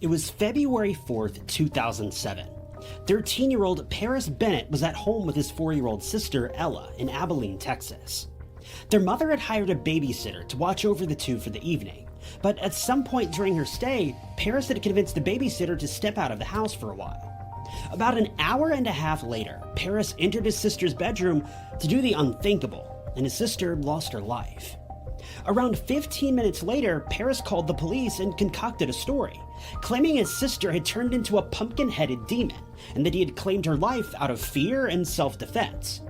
It was February 4th, 2007. 13-year-old Paris Bennet was at home with his 4-year-old sister, Ella, in Abilene, Texas. Their mother had hired a babysitter to watch over the two for the evening, but at some point during her stay, Paris had convinced the babysitter to step out of the house for a while. About an hour and a half later, Paris entered his sister's bedroom to do the unthinkable, and his sister lost her life. Around 15 minutes later, Paris called the police and concocted a story, claiming his sister had turned into a pumpkin-headed demon, and that he had claimed her life out of fear and self-defense.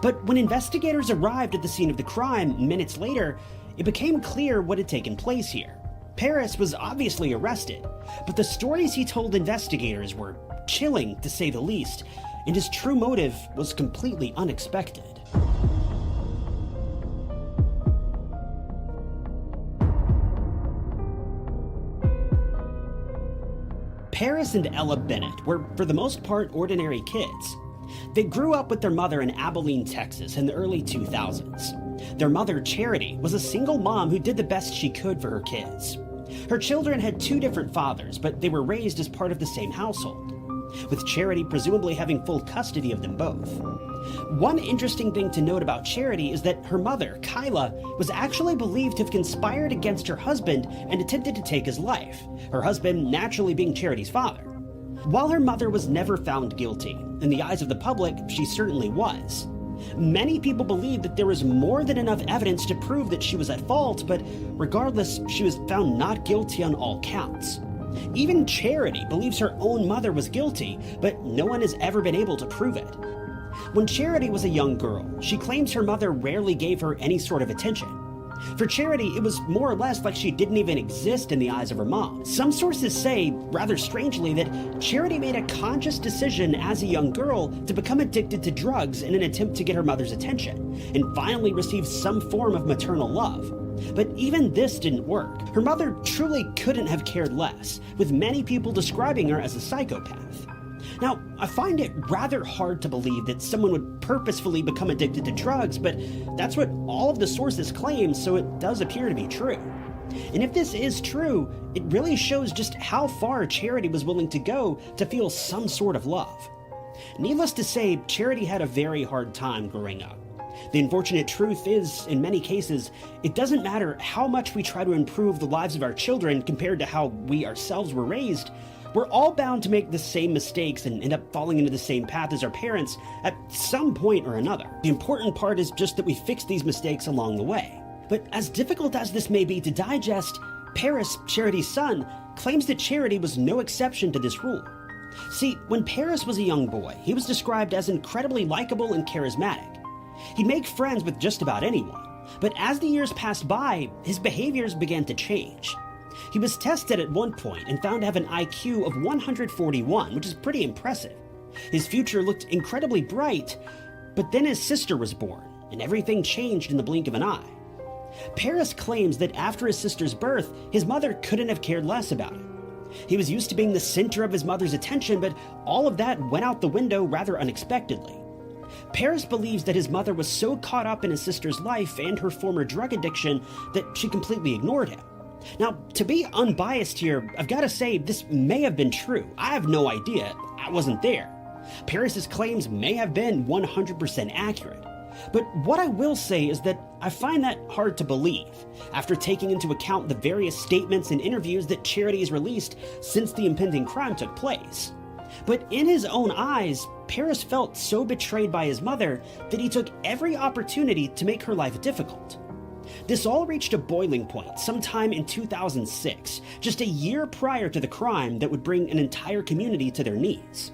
But when investigators arrived at the scene of the crime minutes later, it became clear what had taken place here. Paris was obviously arrested, but the stories he told investigators were chilling, to say the least, and his true motive was completely unexpected. Paris and Ella Bennett were, for the most part, ordinary kids. They grew up with their mother in Abilene, Texas in the early 2000s. Their mother, Charity, was a single mom who did the best she could for her kids. Her children had two different fathers, but they were raised as part of the same household, with Charity presumably having full custody of them both. One interesting thing to note about Charity is that her mother, Kille, was actually believed to have conspired against her husband and attempted to take his life, her husband naturally being Charity's father. While her mother was never found guilty, in the eyes of the public, she certainly was. Many people believe that there was more than enough evidence to prove that she was at fault, but regardless, she was found not guilty on all counts. Even Charity believes her own mother was guilty, but no one has ever been able to prove it. When Charity was a young girl, she claims her mother rarely gave her any sort of attention. For Charity, it was more or less like she didn't even exist in the eyes of her mom. Some sources say, rather strangely, that Charity made a conscious decision as a young girl to become addicted to drugs in an attempt to get her mother's attention, and finally receive some form of maternal love. But even this didn't work. Her mother truly couldn't have cared less, with many people describing her as a psychopath. Now, I find it rather hard to believe that someone would purposefully become addicted to drugs, but that's what all of the sources claim, so it does appear to be true. And if this is true, it really shows just how far Charity was willing to go to feel some sort of love. Needless to say, Charity had a very hard time growing up. The unfortunate truth is, in many cases, it doesn't matter how much we try to improve the lives of our children compared to how we ourselves were raised, we're all bound to make the same mistakes and end up falling into the same path as our parents at some point or another. The important part is just that we fix these mistakes along the way. But as difficult as this may be to digest, Paris, Charity's son, claims that Charity was no exception to this rule. See, when Paris was a young boy, he was described as incredibly likable and charismatic. He'd make friends with just about anyone, but as the years passed by, his behaviors began to change. He was tested at one point and found to have an IQ of 141, which is pretty impressive. His future looked incredibly bright, but then his sister was born, and everything changed in the blink of an eye. Paris claims that after his sister's birth, his mother couldn't have cared less about him. He was used to being the center of his mother's attention, but all of that went out the window rather unexpectedly. Paris believes that his mother was so caught up in his sister's life and her former drug addiction that she completely ignored him. Now, to be unbiased here, I've got to say this may have been true. I have no idea. I wasn't there. Paris's claims may have been 100% accurate. But what I will say is that I find that hard to believe, after taking into account the various statements and interviews that Charity has released since the impending crime took place. But in his own eyes, Paris felt so betrayed by his mother that he took every opportunity to make her life difficult. This all reached a boiling point sometime in 2006, just a year prior to the crime that would bring an entire community to their knees.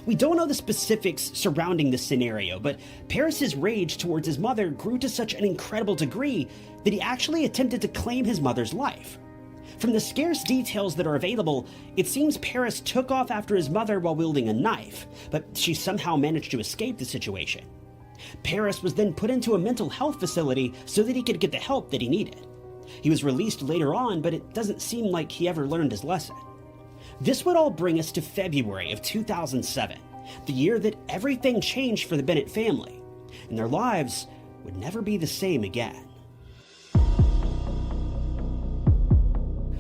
We don't know the specifics surrounding this scenario, but Paris's rage towards his mother grew to such an incredible degree that he actually attempted to claim his mother's life. From the scarce details that are available, it seems Paris took off after his mother while wielding a knife, but she somehow managed to escape the situation. Paris was then put into a mental health facility so that he could get the help that he needed. He was released later on, but it doesn't seem like he ever learned his lesson. This would all bring us to February of 2007, the year that everything changed for the Bennett family, and their lives would never be the same again.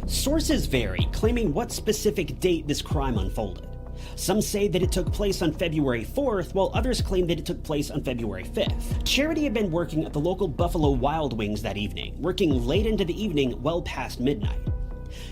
Sources vary, claiming what specific date this crime unfolded. Some say that it took place on February 4th, while others claim that it took place on February 5th. Charity had been working at the local Buffalo Wild Wings that evening, working late into the evening, well past midnight.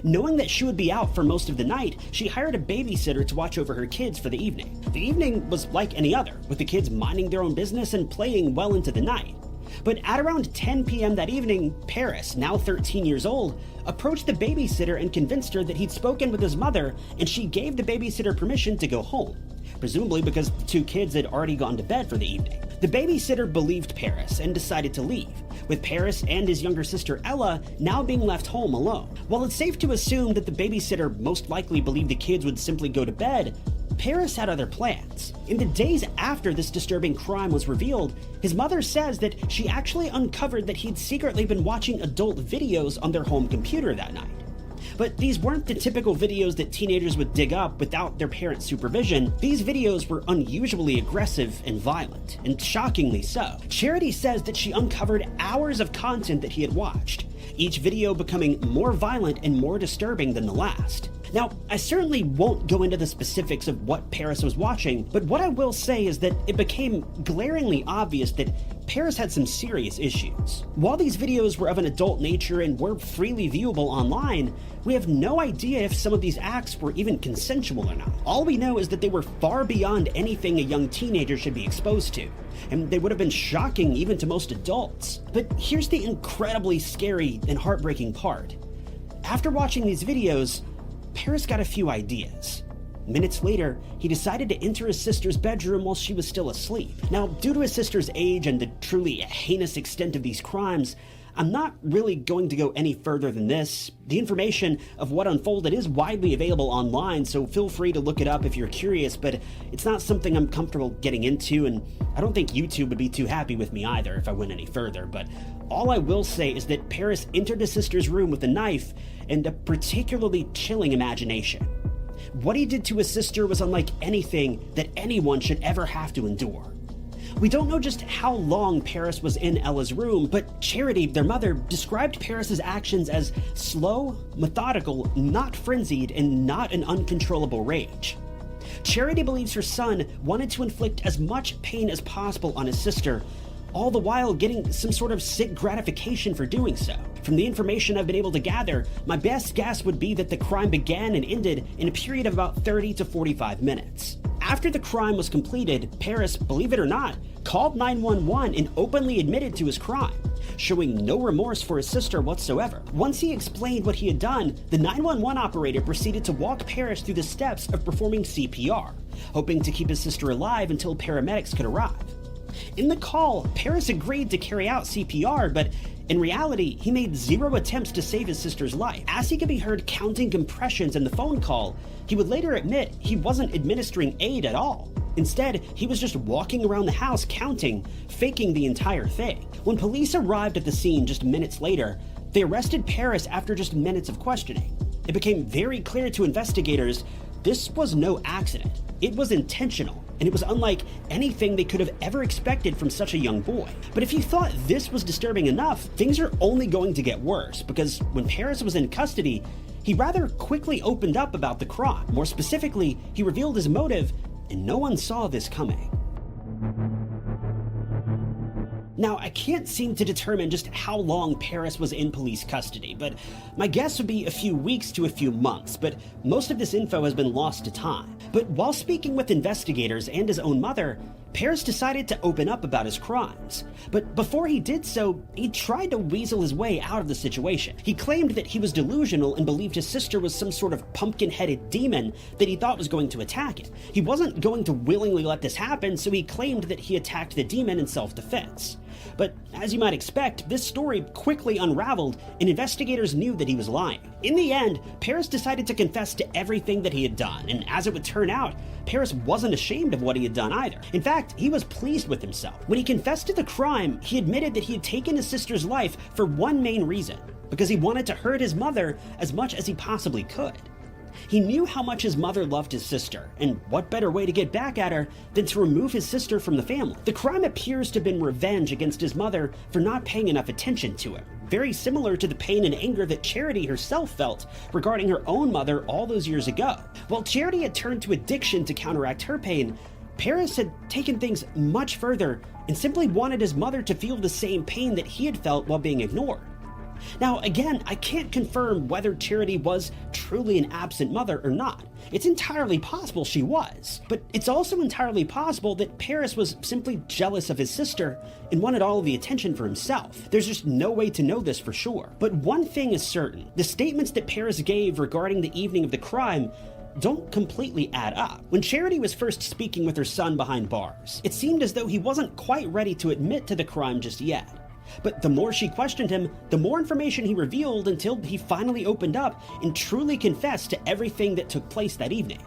Knowing that she would be out for most of the night, she hired a babysitter to watch over her kids for the evening. The evening was like any other, with the kids minding their own business and playing well into the night. But at around 10 p.m. that evening, Paris, now 13 years old, approached the babysitter and convinced her that he'd spoken with his mother, and she gave the babysitter permission to go home, presumably because the two kids had already gone to bed for the evening. The babysitter believed Paris and decided to leave, with Paris and his younger sister Ella now being left home alone. While it's safe to assume that the babysitter most likely believed the kids would simply go to bed, Paris had other plans. In the days after this disturbing crime was revealed, his mother says that she actually uncovered that he'd secretly been watching adult videos on their home computer that night. But these weren't the typical videos that teenagers would dig up without their parents' supervision. These videos were unusually aggressive and violent, and shockingly so. Charity says that she uncovered hours of content that he had watched, each video becoming more violent and more disturbing than the last. Now, I certainly won't go into the specifics of what Paris was watching, but what I will say is that it became glaringly obvious that Paris had some serious issues. While these videos were of an adult nature and were freely viewable online, we have no idea if some of these acts were even consensual or not. All we know is that they were far beyond anything a young teenager should be exposed to, and they would have been shocking even to most adults. But here's the incredibly scary and heartbreaking part. After watching these videos, Paris got a few ideas. Minutes later, he decided to enter his sister's bedroom while she was still asleep. Now, due to his sister's age and the truly heinous extent of these crimes, I'm not really going to go any further than this. The information of what unfolded is widely available online, so feel free to look it up if you're curious, but it's not something I'm comfortable getting into, and I don't think YouTube would be too happy with me either if I went any further. But all I will say is that Paris entered his sister's room with a knife and a particularly chilling imagination. What he did to his sister was unlike anything that anyone should ever have to endure. We don't know just how long Paris was in Ella's room, but Charity, their mother, described Paris's actions as slow, methodical, not frenzied, and not an uncontrollable rage. Charity believes her son wanted to inflict as much pain as possible on his sister, all the while getting some sort of sick gratification for doing so. From the information I've been able to gather, my best guess would be that the crime began and ended in a period of about 30 to 45 minutes. After the crime was completed, Paris, believe it or not, called 911 and openly admitted to his crime, showing no remorse for his sister whatsoever. Once he explained what he had done, the 911 operator proceeded to walk Paris through the steps of performing CPR, hoping to keep his sister alive until paramedics could arrive. In the call, Paris agreed to carry out CPR, but in reality, he made 0 attempts to save his sister's life. As he could be heard counting compressions in the phone call, he would later admit he wasn't administering aid at all. Instead, he was just walking around the house counting, faking the entire thing. When police arrived at the scene just minutes later, they arrested Paris after just minutes of questioning. It became very clear to investigators this was no accident. It was intentional, and it was unlike anything they could have ever expected from such a young boy. But if you thought this was disturbing enough, things are only going to get worse, because when Paris was in custody, he rather quickly opened up about the crime. More specifically, he revealed his motive, and no one saw this coming. Now, I can't seem to determine just how long Paris was in police custody, but my guess would be a few weeks to a few months, but most of this info has been lost to time. But while speaking with investigators and his own mother, Paris decided to open up about his crimes. But before he did so, he tried to weasel his way out of the situation. He claimed that he was delusional and believed his sister was some sort of pumpkin-headed demon that he thought was going to attack him. He wasn't going to willingly let this happen, so he claimed that he attacked the demon in self-defense. But as you might expect, this story quickly unraveled, and investigators knew that he was lying. In the end, Paris decided to confess to everything that he had done, and as it would turn out, Paris wasn't ashamed of what he had done either. In fact, he was pleased with himself. When he confessed to the crime, he admitted that he had taken his sister's life for one main reason, because he wanted to hurt his mother as much as he possibly could. He knew how much his mother loved his sister, and what better way to get back at her than to remove his sister from the family. The crime appears to have been revenge against his mother for not paying enough attention to him, very similar to the pain and anger that Charity herself felt regarding her own mother all those years ago. While Charity had turned to addiction to counteract her pain, Paris had taken things much further and simply wanted his mother to feel the same pain that he had felt while being ignored. Now, again, I can't confirm whether Charity was truly an absent mother or not. It's entirely possible she was, but it's also entirely possible that Paris was simply jealous of his sister and wanted all of the attention for himself. There's just no way to know this for sure. But one thing is certain: the statements that Paris gave regarding the evening of the crime don't completely add up. When Charity was first speaking with her son behind bars, it seemed as though he wasn't quite ready to admit to the crime just yet. But the more she questioned him, the more information he revealed, until he finally opened up and truly confessed to everything that took place that evening.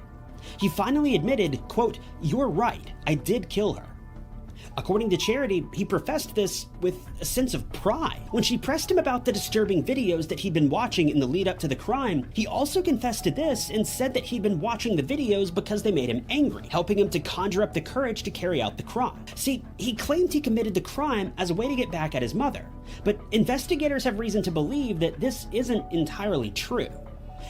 He finally admitted, quote, "You're right, I did kill her." According to Charity, he professed this with a sense of pride. When she pressed him about the disturbing videos that he'd been watching in the lead up to the crime, he also confessed to this and said that he'd been watching the videos because they made him angry, helping him to conjure up the courage to carry out the crime. See, he claimed he committed the crime as a way to get back at his mother, but investigators have reason to believe that this isn't entirely true.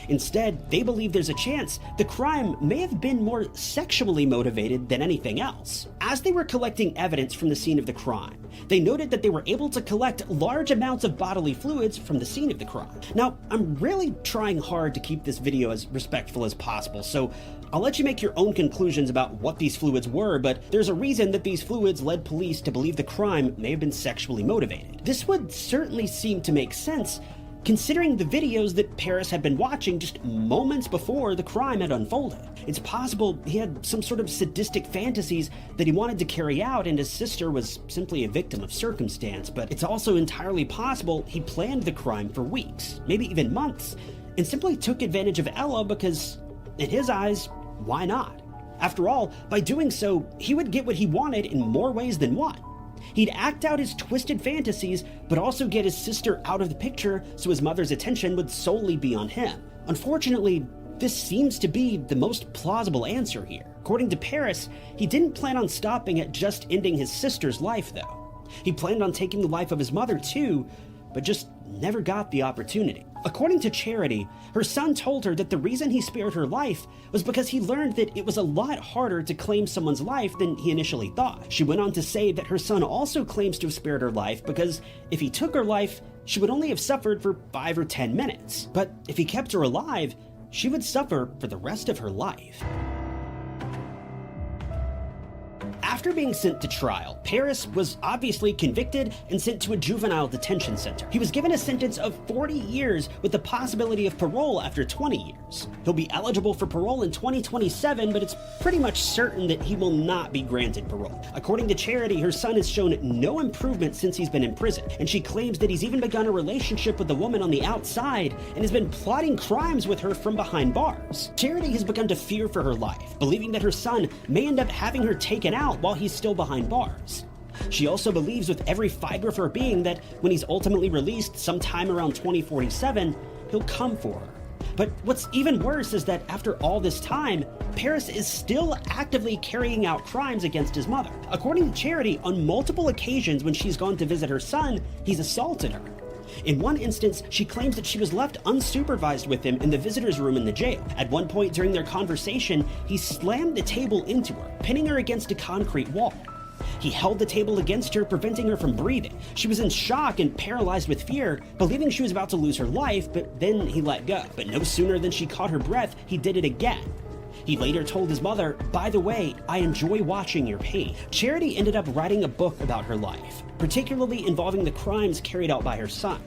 Instead, they believe there's a chance the crime may have been more sexually motivated than anything else. As they were collecting evidence from the scene of the crime, they noted that they were able to collect large amounts of bodily fluids from the scene of the crime. Now, I'm really trying hard to keep this video as respectful as possible, so I'll let you make your own conclusions about what these fluids were, but there's a reason that these fluids led police to believe the crime may have been sexually motivated. This would certainly seem to make sense, considering the videos that Paris had been watching just moments before the crime had unfolded. It's possible he had some sort of sadistic fantasies that he wanted to carry out, and his sister was simply a victim of circumstance, but it's also entirely possible he planned the crime for weeks, maybe even months, and simply took advantage of Ella because, in his eyes, why not? After all, by doing so, he would get what he wanted in more ways than one. He'd act out his twisted fantasies, but also get his sister out of the picture so his mother's attention would solely be on him. Unfortunately, this seems to be the most plausible answer here. According to Paris, he didn't plan on stopping at just ending his sister's life, though. He planned on taking the life of his mother too, but just never got the opportunity. According to Charity, her son told her that the reason he spared her life was because he learned that it was a lot harder to claim someone's life than he initially thought. She went on to say that her son also claims to have spared her life because if he took her life, she would only have suffered for 5 or 10 minutes. But if he kept her alive, she would suffer for the rest of her life. After being sent to trial, Paris was obviously convicted and sent to a juvenile detention center. He was given a sentence of 40 years with the possibility of parole after 20 years. He'll be eligible for parole in 2027, but it's pretty much certain that he will not be granted parole. According to Charity, her son has shown no improvement since he's been in prison, and she claims that he's even begun a relationship with a woman on the outside and has been plotting crimes with her from behind bars. Charity has begun to fear for her life, believing that her son may end up having her taken out while he's still behind bars. She also believes with every fiber of her being that when he's ultimately released sometime around 2047, he'll come for her. But what's even worse is that after all this time, Paris is still actively carrying out crimes against his mother. According to Charity, on multiple occasions when she's gone to visit her son, he's assaulted her. In one instance, she claims that she was left unsupervised with him in the visitor's room in the jail. At one point during their conversation, he slammed the table into her, pinning her against a concrete wall. He held the table against her, preventing her from breathing. She was in shock and paralyzed with fear, believing she was about to lose her life, but then he let go. But no sooner than she caught her breath, he did it again. He later told his mother, "By the way, I enjoy watching your pain." Charity ended up writing a book about her life, particularly involving the crimes carried out by her son,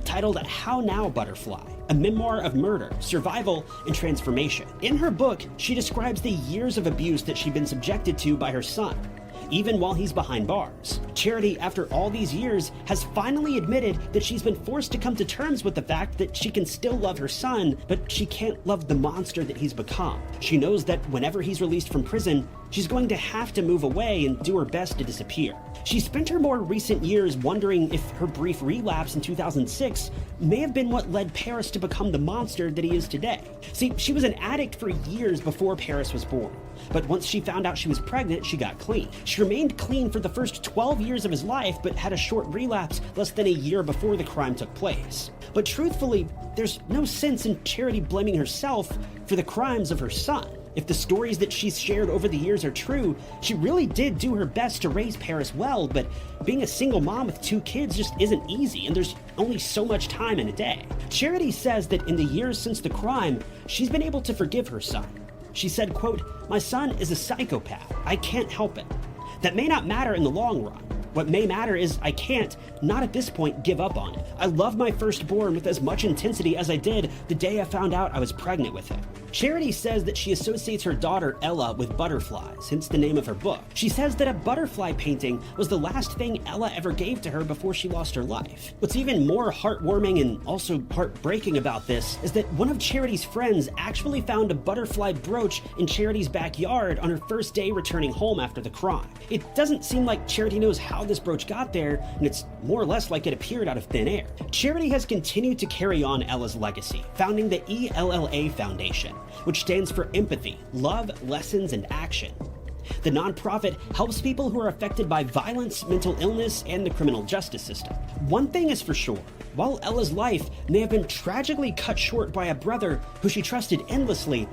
titled How Now, Butterfly? A Memoir of Murder, Survival, and Transformation. In her book, she describes the years of abuse that she'd been subjected to by her son, even while he's behind bars. Charity, after all these years, has finally admitted that she's been forced to come to terms with the fact that she can still love her son, but she can't love the monster that he's become. She knows that whenever he's released from prison, She's going to have to move away and do her best to disappear. She spent her more recent years wondering if her brief relapse in 2006 may have been what led Paris to become the monster that he is today. See, she was an addict for years before Paris was born, but once she found out she was pregnant, she got clean. She remained clean for the first 12 years of his life, but had a short relapse less than a year before the crime took place. But truthfully, there's no sense in Charity blaming herself for the crimes of her son. If the stories that she's shared over the years are true, she really did do her best to raise Paris well, but being a single mom with 2 kids just isn't easy, and there's only so much time in a day. Charity says that in the years since the crime, she's been able to forgive her son. She said, quote, "My son is a psychopath. I can't help it. That may not matter in the long run. What may matter is I can't, not at this point, give up on it. I love my firstborn with as much intensity as I did the day I found out I was pregnant with him." Charity says that she associates her daughter Ella with butterflies, hence the name of her book. She says that a butterfly painting was the last thing Ella ever gave to her before she lost her life. What's even more heartwarming and also heartbreaking about this is that one of Charity's friends actually found a butterfly brooch in Charity's backyard on her first day returning home after the crime. It doesn't seem like Charity knows how this brooch got there, and it's more or less like it appeared out of thin air. Charity has continued to carry on Ella's legacy, founding the ELLA Foundation, which stands for Empathy, Love, Lessons, and Action. The nonprofit helps people who are affected by violence, mental illness, and the criminal justice system. One thing is for sure, while Ella's life may have been tragically cut short by a brother who she trusted endlessly,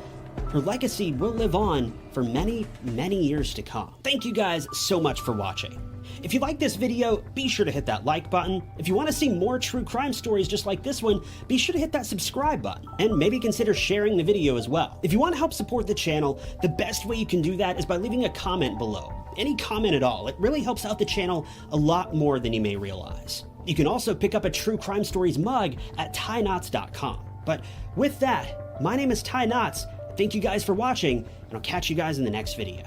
her legacy will live on for many, many years to come. Thank you guys so much for watching. If you like this video, be sure to hit that like button. If you want to see more true crime stories just like this one, be sure to hit that subscribe button, and maybe consider sharing the video as well. If you want to help support the channel, the best way you can do that is by leaving a comment below. Any comment at all. It really helps out the channel a lot more than you may realize. You can also pick up a True Crime Stories mug at TyKnots.com. But with that, my name is Ty Knots. Thank you guys for watching, and I'll catch you guys in the next video.